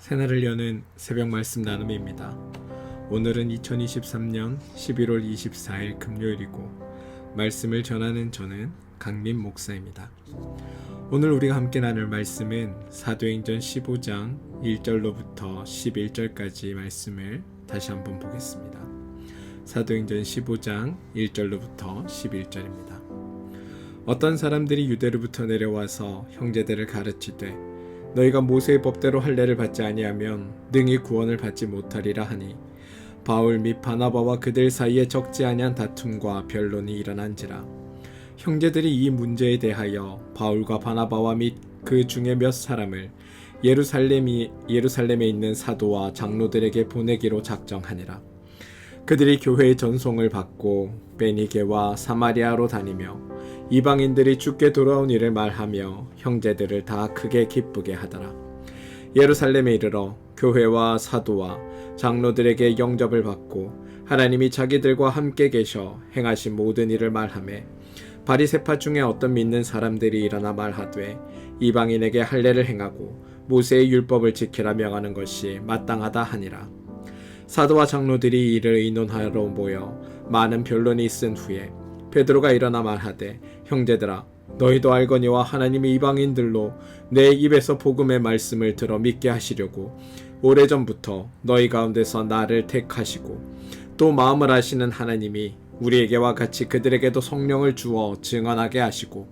새날을 여는 새벽 말씀 나눔입니다. 오늘은 2023년 11월 24일 금요일이고 말씀을 전하는 저는 강민 목사입니다. 오늘 우리가 함께 나눌 말씀은 사도행전 15장 1절로부터 11절까지 말씀을 다시 한번 보겠습니다. 사도행전 15장 1절로부터 11절입니다. 어떤 사람들이 유대로부터 내려와서 형제들을 가르치되 너희가 모세의 법대로 할례를 받지 아니하면 능히 구원을 받지 못하리라 하니 바울 및 바나바와 그들 사이에 적지 아니한 다툼과 변론이 일어난지라. 형제들이 이 문제에 대하여 바울과 바나바와 및 그 중에 몇 사람을 예루살렘에 있는 사도와 장로들에게 보내기로 작정하니라. 그들이 교회의 전송을 받고 베니게와 사마리아로 다니며 이방인들이 주께 돌아온 일을 말하며 형제들을 다 크게 기쁘게 하더라. 예루살렘에 이르러 교회와 사도와 장로들에게 영접을 받고 하나님이 자기들과 함께 계셔 행하신 모든 일을 말하며 바리새파 중에 어떤 믿는 사람들이 일어나 말하되 이방인에게 할례를 행하고 모세의 율법을 지키라 명하는 것이 마땅하다 하니라. 사도와 장로들이 이를 의논하러 모여 많은 변론이 있은 후에 베드로가 일어나 말하되 형제들아 너희도 알거니와 하나님이 이방인들로 내 입에서 복음의 말씀을 들어 믿게 하시려고 오래전부터 너희 가운데서 나를 택하시고 또 마음을 아시는 하나님이 우리에게와 같이 그들에게도 성령을 주어 증언하게 하시고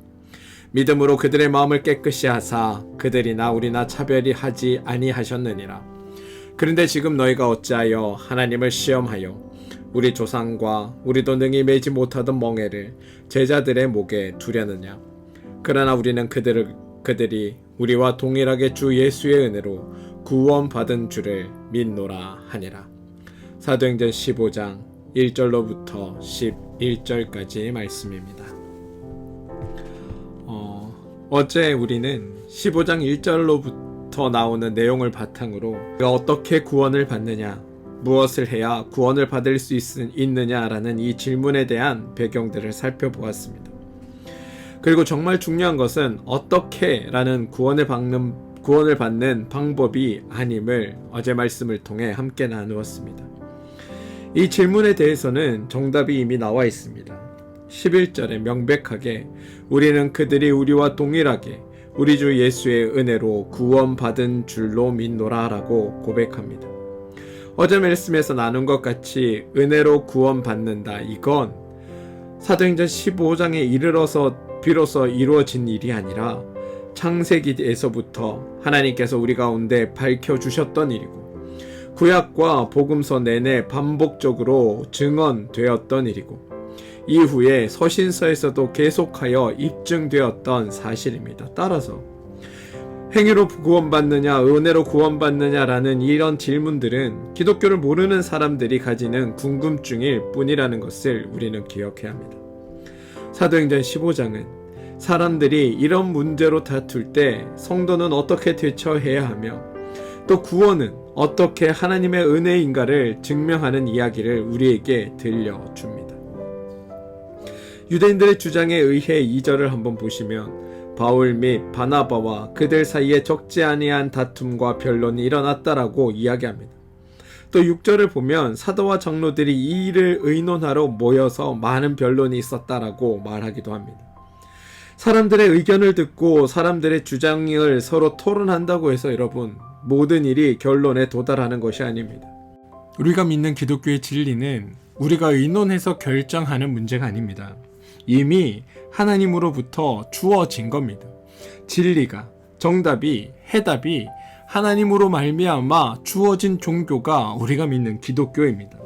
믿음으로 그들의 마음을 깨끗이 하사 그들이나 우리나 차별이 하지 아니하셨느니라. 그런데 지금 너희가 어찌하여 하나님을 시험하여 우리 조상과 우리도 능히 매지 못하던 멍에를 제자들의 목에 두려느냐. 그러나 우리는 그들이 우리와 동일하게 주 예수의 은혜로 구원받은 줄을 믿노라 하니라. 사도행전 15장 1절로부터 11절까지 말씀입니다. 어제 우리는 15장 1절로부터 나오는 내용을 바탕으로 우리가 어떻게 구원을 받느냐, 무엇을 해야 구원을 받을 수 있느냐라는 이 질문에 대한 배경들을 살펴보았습니다. 그리고 정말 중요한 것은 어떻게라는 구원을 받는 방법이 아님을 어제 말씀을 통해 함께 나누었습니다. 이 질문에 대해서는 정답이 이미 나와 있습니다. 11절에 명백하게 우리는 그들이 우리와 동일하게 우리 주 예수의 은혜로 구원받은 줄로 믿노라 라고 고백합니다. 어제 말씀에서 나눈 것 같이 은혜로 구원받는다. 이건 사도행전 15장에 이르러서 비로소 이루어진 일이 아니라 창세기에서부터 하나님께서 우리 가운데 밝혀주셨던 일이고 구약과 복음서 내내 반복적으로 증언되었던 일이고 이후에 서신서에서도 계속하여 입증되었던 사실입니다. 따라서 행위로 구원받느냐 은혜로 구원받느냐라는 이런 질문들은 기독교를 모르는 사람들이 가지는 궁금증일 뿐이라는 것을 우리는 기억해야 합니다. 사도행전 15장은 사람들이 이런 문제로 다툴 때 성도는 어떻게 대처해야 하며 또 구원은 어떻게 하나님의 은혜인가를 증명하는 이야기를 우리에게 들려줍니다. 유대인들의 주장에 의해 2절을 한번 보시면 바울 및 바나바와 그들 사이에 적지 아니한 다툼과 변론이 일어났다라고 이야기합니다. 또 6절을 보면 사도와 장로들이 이 일을 의논하러 모여서 많은 변론이 있었다라고 말하기도 합니다. 사람들의 의견을 듣고 사람들의 주장을 서로 토론한다고 해서 여러분 모든 일이 결론에 도달하는 것이 아닙니다. 우리가 믿는 기독교의 진리는 우리가 의논해서 결정하는 문제가 아닙니다. 이미 하나님으로부터 주어진 겁니다. 진리가, 정답이, 해답이 하나님으로 말미암아 주어진 종교가 우리가 믿는 기독교입니다.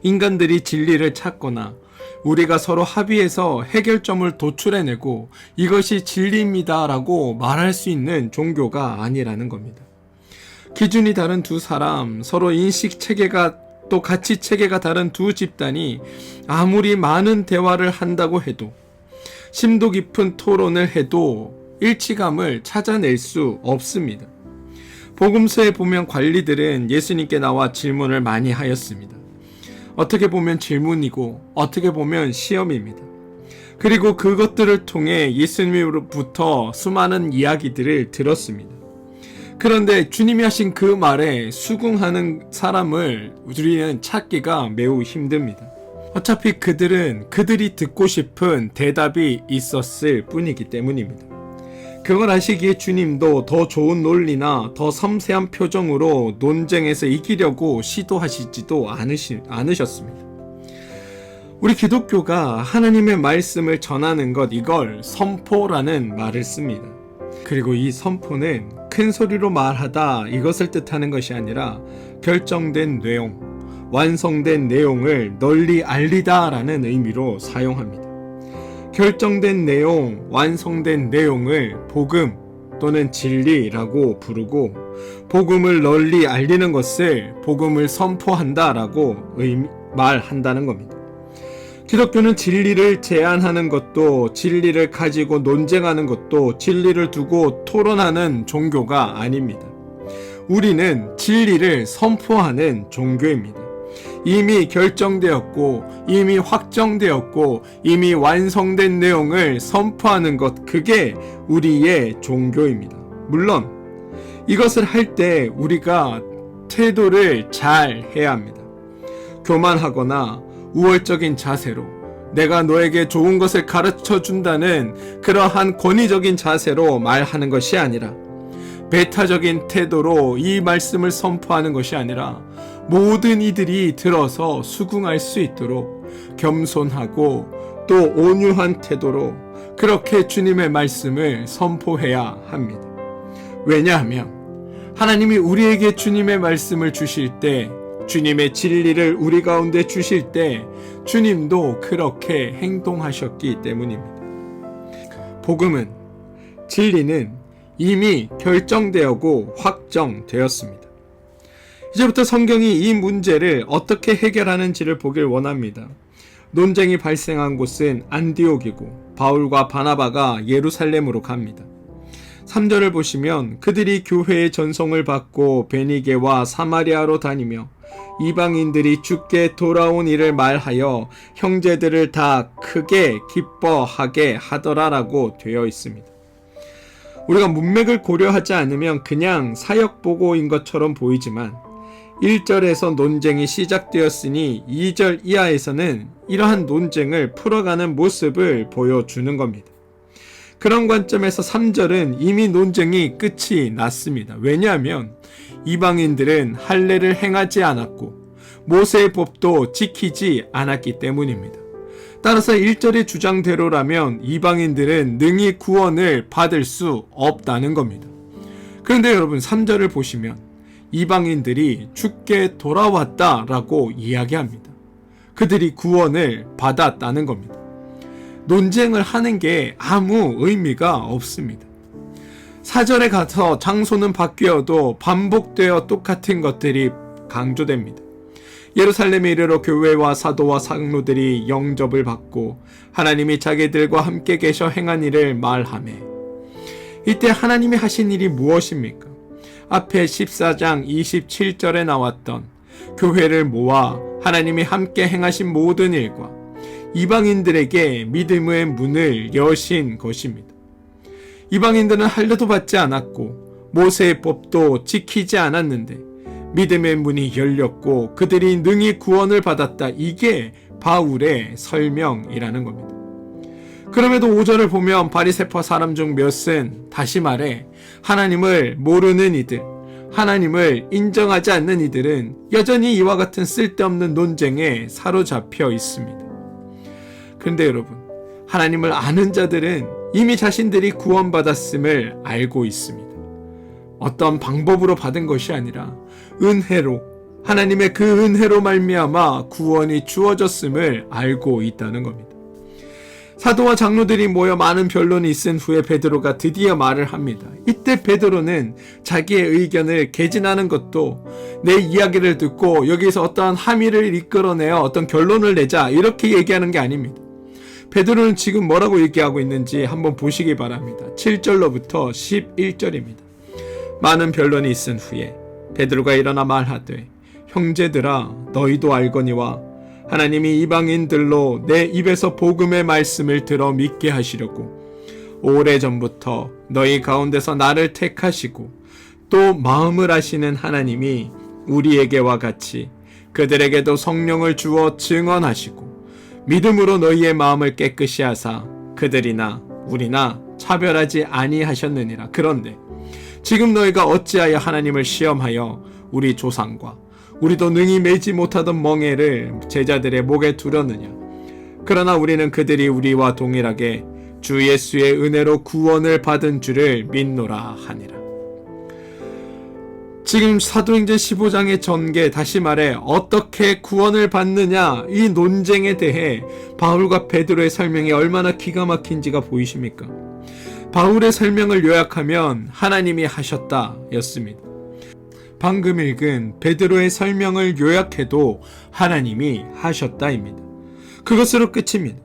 인간들이 진리를 찾거나 우리가 서로 합의해서 해결점을 도출해내고 이것이 진리입니다 라고 말할 수 있는 종교가 아니라는 겁니다. 기준이 다른 두 사람, 서로 인식 체계가 또 가치 체계가 다른 두 집단이 아무리 많은 대화를 한다고 해도 심도 깊은 토론을 해도 일치감을 찾아낼 수 없습니다. 복음서에 보면 관리들은 예수님께 나와 질문을 많이 하였습니다. 어떻게 보면 질문이고 어떻게 보면 시험입니다. 그리고 그것들을 통해 예수님으로부터 수많은 이야기들을 들었습니다. 그런데 주님이 하신 그 말에 수긍하는 사람을 우리는 찾기가 매우 힘듭니다. 어차피 그들은 그들이 듣고 싶은 대답이 있었을 뿐이기 때문입니다. 그걸 아시기에 주님도 더 좋은 논리나 더 섬세한 표정으로 논쟁에서 이기려고 시도하시지도 않으셨습니다. 우리 기독교가 하나님의 말씀을 전하는 것, 이걸 선포라는 말을 씁니다. 그리고 이 선포는 큰 소리로 말하다 이것을 뜻하는 것이 아니라 결정된 내용, 완성된 내용을 널리 알리다 라는 의미로 사용합니다. 결정된 내용, 완성된 내용을 복음 또는 진리라고 부르고, 복음을 널리 알리는 것을 복음을 선포한다 라고 말한다는 겁니다. 기독교는 진리를 제안하는 것도, 진리를 가지고 논쟁하는 것도, 진리를 두고 토론하는 종교가 아닙니다. 우리는 진리를 선포하는 종교입니다. 이미 결정되었고, 이미 확정되었고, 이미 완성된 내용을 선포하는 것, 그게 우리의 종교입니다. 물론 이것을 할 때 우리가 태도를 잘 해야 합니다. 교만하거나 우월적인 자세로, 내가 너에게 좋은 것을 가르쳐 준다는 그러한 권위적인 자세로 말하는 것이 아니라, 배타적인 태도로 이 말씀을 선포하는 것이 아니라, 모든 이들이 들어서 수긍할 수 있도록 겸손하고 또 온유한 태도로 그렇게 주님의 말씀을 선포해야 합니다. 왜냐하면 하나님이 우리에게 주님의 말씀을 주실 때, 주님의 진리를 우리 가운데 주실 때 주님도 그렇게 행동하셨기 때문입니다. 복음은, 진리는 이미 결정되었고 확정되었습니다. 이제부터 성경이 이 문제를 어떻게 해결하는지를 보길 원합니다. 논쟁이 발생한 곳은 안디옥이고 바울과 바나바가 예루살렘으로 갑니다. 3절을 보시면 그들이 교회의 전송을 받고 베니게와 사마리아로 다니며 이방인들이 주께 돌아온 일을 말하여 형제들을 다 크게 기뻐하게 하더라라고 되어 있습니다. 우리가 문맥을 고려하지 않으면 그냥 사역보고인 것처럼 보이지만 1절에서 논쟁이 시작되었으니 2절 이하에서는 이러한 논쟁을 풀어가는 모습을 보여주는 겁니다. 그런 관점에서 3절은 이미 논쟁이 끝이 났습니다. 왜냐하면 이방인들은 할례를 행하지 않았고 모세의 법도 지키지 않았기 때문입니다. 따라서 1절의 주장대로라면 이방인들은 능히 구원을 받을 수 없다는 겁니다. 그런데 여러분, 3절을 보시면 이방인들이 주께 돌아왔다라고 이야기합니다. 그들이 구원을 받았다는 겁니다. 논쟁을 하는 게 아무 의미가 없습니다. 4절에 가서 장소는 바뀌어도 반복되어 똑같은 것들이 강조됩니다. 예루살렘에 이르러 교회와 사도와 장로들이 영접을 받고 하나님이 자기들과 함께 계셔 행한 일을 말하매, 이때 하나님이 하신 일이 무엇입니까? 앞에 14장 27절에 나왔던 교회를 모아 하나님이 함께 행하신 모든 일과 이방인들에게 믿음의 문을 여신 것입니다. 이방인들은 할례도 받지 않았고 모세의 법도 지키지 않았는데 믿음의 문이 열렸고 그들이 능히 구원을 받았다. 이게 바울의 설명이라는 겁니다. 그럼에도 5절을 보면 바리새파 사람 중 몇은, 다시 말해 하나님을 모르는 이들, 하나님을 인정하지 않는 이들은 여전히 이와 같은 쓸데없는 논쟁에 사로잡혀 있습니다. 그런데 여러분, 하나님을 아는 자들은 이미 자신들이 구원받았음을 알고 있습니다. 어떤 방법으로 받은 것이 아니라 은혜로, 하나님의 그 은혜로 말미암아 구원이 주어졌음을 알고 있다는 겁니다. 사도와 장로들이 모여 많은 변론이 있은 후에 베드로가 드디어 말을 합니다. 이때 베드로는 자기의 의견을 개진하는 것도, 내 이야기를 듣고 여기서 어떠한 함의를 이끌어내어 어떤 결론을 내자, 이렇게 얘기하는 게 아닙니다. 베드로는 지금 뭐라고 얘기하고 있는지 한번 보시기 바랍니다. 7절로부터 11절입니다. 많은 변론이 있은 후에 베드로가 일어나 말하되, 형제들아, 너희도 알거니와 하나님이 이방인들로 내 입에서 복음의 말씀을 들어 믿게 하시려고 오래전부터 너희 가운데서 나를 택하시고 또 마음을 아시는 하나님이 우리에게와 같이 그들에게도 성령을 주어 증언하시고 믿음으로 너희의 마음을 깨끗이 하사 그들이나 우리나 차별하지 아니하셨느니라. 그런데 지금 너희가 어찌하여 하나님을 시험하여 우리 조상과 우리도 능히 매지 못하던 멍에를 제자들의 목에 두렸느냐. 그러나 우리는 그들이 우리와 동일하게 주 예수의 은혜로 구원을 받은 줄을 믿노라 하니라. 지금 사도행전 15장의 전개, 다시 말해 어떻게 구원을 받느냐, 이 논쟁에 대해 바울과 베드로의 설명이 얼마나 기가 막힌지가 보이십니까? 바울의 설명을 요약하면 하나님이 하셨다 였습니다. 방금 읽은 베드로의 설명을 요약해도 하나님이 하셨다입니다. 그것으로 끝입니다.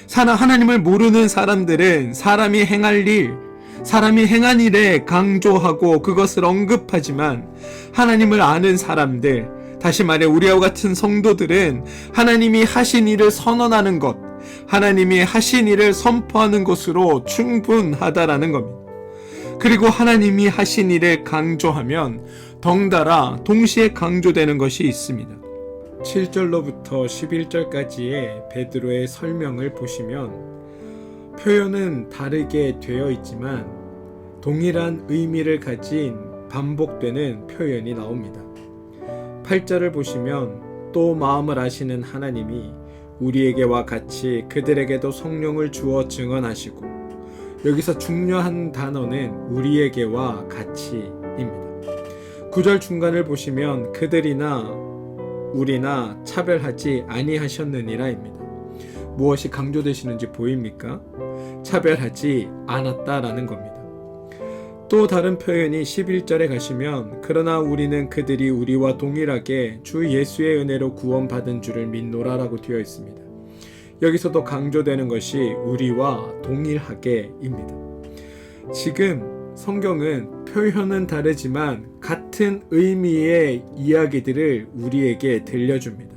하나님을 모르는 사람들은 사람이 행한 일에 강조하고 그것을 언급하지만 것을 아는 사람들, 다시 말해 우리와 같은 성도들은 하나님이 하신 일을 선언하는 것, 하나님이 하신 일을 선포하는 것으로 충분하다라는 겁니다. 그리고 하나님이 하신 일을 강조하면 덩달아 동시에 강조되는 것이 있습니다. 7절로부터 11절까지의 베드로의 설명을 보시면 표현은 다르게 되어 있지만 동일한 의미를 가진 반복되는 표현이 나옵니다. 8절을 보시면 또 마음을 아시는 하나님이 우리에게와 같이 그들에게도 성령을 주어 증언하시고, 여기서 중요한 단어는 우리에게와 같이입니다. 9절 중간을 보시면 그들이나 우리나 차별하지 아니하셨느니라입니다. 무엇이 강조되시는지 보입니까? 차별하지 않았다라는 겁니다. 또 다른 표현이 11절에 가시면 그러나 우리는 그들이 우리와 동일하게 주 예수의 은혜로 구원받은 줄을 믿노라라고 되어 있습니다. 여기서도 강조되는 것이 우리와 동일하게입니다. 지금 성경은 표현은 다르지만 같은 의미의 이야기들을 우리에게 들려줍니다.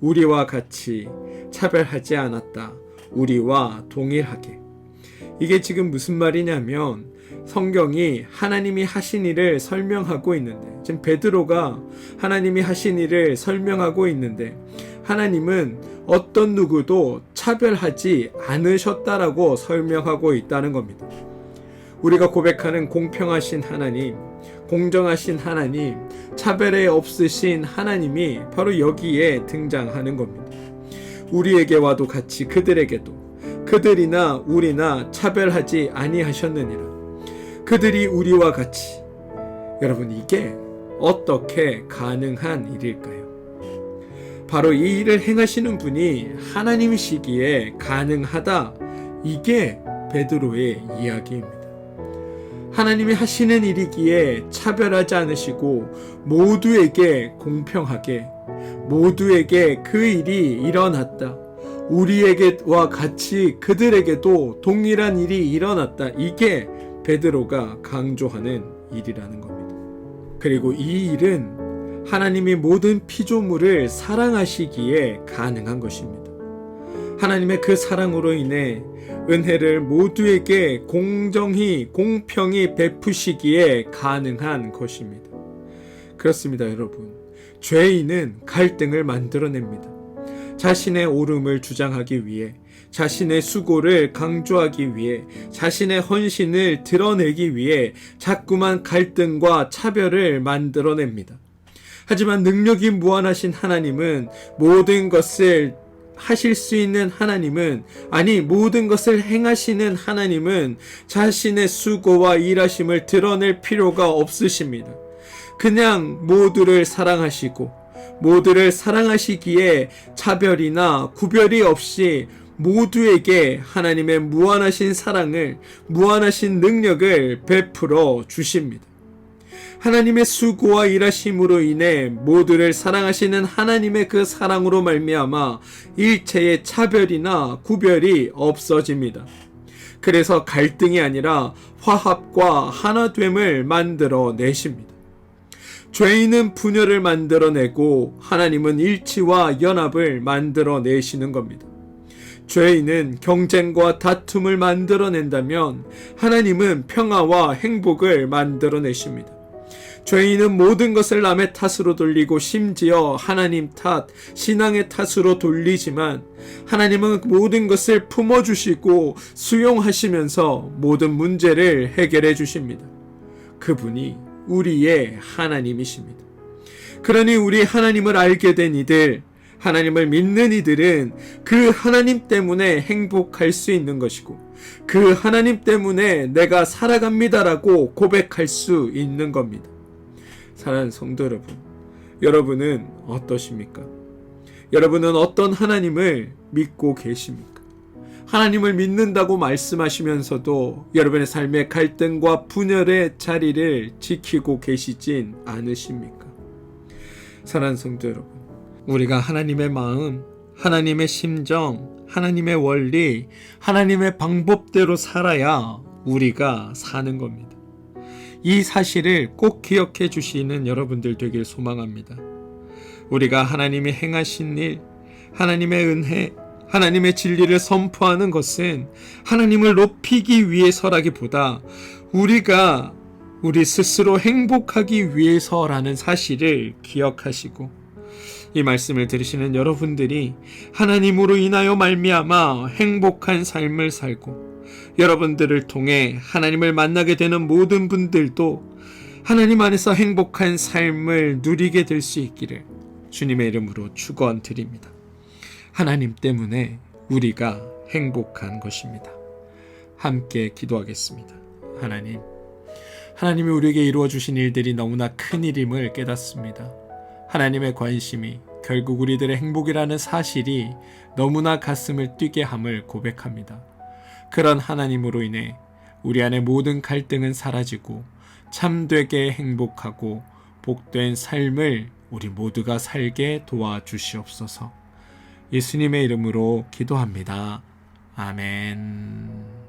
우리와 같이, 차별하지 않았다, 우리와 동일하게. 이게 지금 무슨 말이냐면 성경이 하나님이 하신 일을 설명하고 있는데, 지금 베드로가 하나님이 하신 일을 설명하고 있는데 하나님은 어떤 누구도 차별하지 않으셨다라고 설명하고 있다는 겁니다. 우리가 고백하는 공평하신 하나님, 공정하신 하나님, 차별에 없으신 하나님이 바로 여기에 등장하는 겁니다. 우리에게와도 같이 그들에게도 그들이나 우리나 차별하지 아니하셨느니라. 그들이 우리와 같이. 여러분, 이게 어떻게 가능한 일일까요? 바로 이 일을 행하시는 분이 하나님이시기에 가능하다. 이게 베드로의 이야기입니다. 하나님이 하시는 일이기에 차별하지 않으시고 모두에게 공평하게, 모두에게 그 일이 일어났다. 우리에게와 같이 그들에게도 동일한 일이 일어났다. 이게 베드로가 강조하는 일이라는 겁니다. 그리고 이 일은 하나님이 모든 피조물을 사랑하시기에 가능한 것입니다. 하나님의 그 사랑으로 인해 은혜를 모두에게 공정히, 공평히 베푸시기에 가능한 것입니다. 그렇습니다, 여러분. 죄인은 갈등을 만들어냅니다. 자신의 옳음을 주장하기 위해, 자신의 수고를 강조하기 위해, 자신의 헌신을 드러내기 위해 자꾸만 갈등과 차별을 만들어냅니다. 하지만 능력이 무한하신 하나님은, 모든 것을 하실 수 있는 하나님은, 아니 모든 것을 행하시는 하나님은 자신의 수고와 일하심을 드러낼 필요가 없으십니다. 그냥 모두를 사랑하시고, 모두를 사랑하시기에 차별이나 구별이 없이 모두에게 하나님의 무한하신 사랑을, 무한하신 능력을 베풀어 주십니다. 하나님의 수고와 일하심으로 인해 모두를 사랑하시는 하나님의 그 사랑으로 말미암아 일체의 차별이나 구별이 없어집니다. 그래서 갈등이 아니라 화합과 하나됨을 만들어 내십니다. 죄인은 분열을 만들어내고 하나님은 일치와 연합을 만들어내시는 겁니다. 죄인은 경쟁과 다툼을 만들어낸다면 하나님은 평화와 행복을 만들어내십니다. 죄인은 모든 것을 남의 탓으로 돌리고 심지어 하나님 탓, 신앙의 탓으로 돌리지만 하나님은 모든 것을 품어주시고 수용하시면서 모든 문제를 해결해 주십니다. 그분이 우리의 하나님이십니다. 그러니 우리 하나님을 알게 된 이들, 하나님을 믿는 이들은 그 하나님 때문에 행복할 수 있는 것이고 그 하나님 때문에 내가 살아갑니다라고 고백할 수 있는 겁니다. 사랑하는 성도 여러분, 여러분은 어떠십니까? 여러분은 어떤 하나님을 믿고 계십니까? 하나님을 믿는다고 말씀하시면서도 여러분의 삶의 갈등과 분열의 자리를 지키고 계시진 않으십니까? 사랑하는 성도 여러분, 우리가 하나님의 마음, 하나님의 심정, 하나님의 원리, 하나님의 방법대로 살아야 우리가 사는 겁니다. 이 사실을 꼭 기억해 주시는 여러분들 되길 소망합니다. 우리가 하나님이 행하신 일, 하나님의 은혜, 하나님의 진리를 선포하는 것은 하나님을 높이기 위해서라기보다 우리가 우리 스스로 행복하기 위해서라는 사실을 기억하시고 이 말씀을 들으시는 여러분들이 하나님으로 인하여 말미암아 행복한 삶을 살고 여러분들을 통해 하나님을 만나게 되는 모든 분들도 하나님 안에서 행복한 삶을 누리게 될 수 있기를 주님의 이름으로 축원드립니다. 하나님 때문에 우리가 행복한 것입니다. 함께 기도하겠습니다. 하나님이 우리에게 이루어 주신 일들이 너무나 큰 일임을 깨닫습니다. 하나님의 관심이 결국 우리들의 행복이라는 사실이 너무나 가슴을 뛰게 함을 고백합니다. 그런 하나님으로 인해 우리 안의 모든 갈등은 사라지고 참되게 행복하고 복된 삶을 우리 모두가 살게 도와주시옵소서. 예수님의 이름으로 기도합니다. 아멘.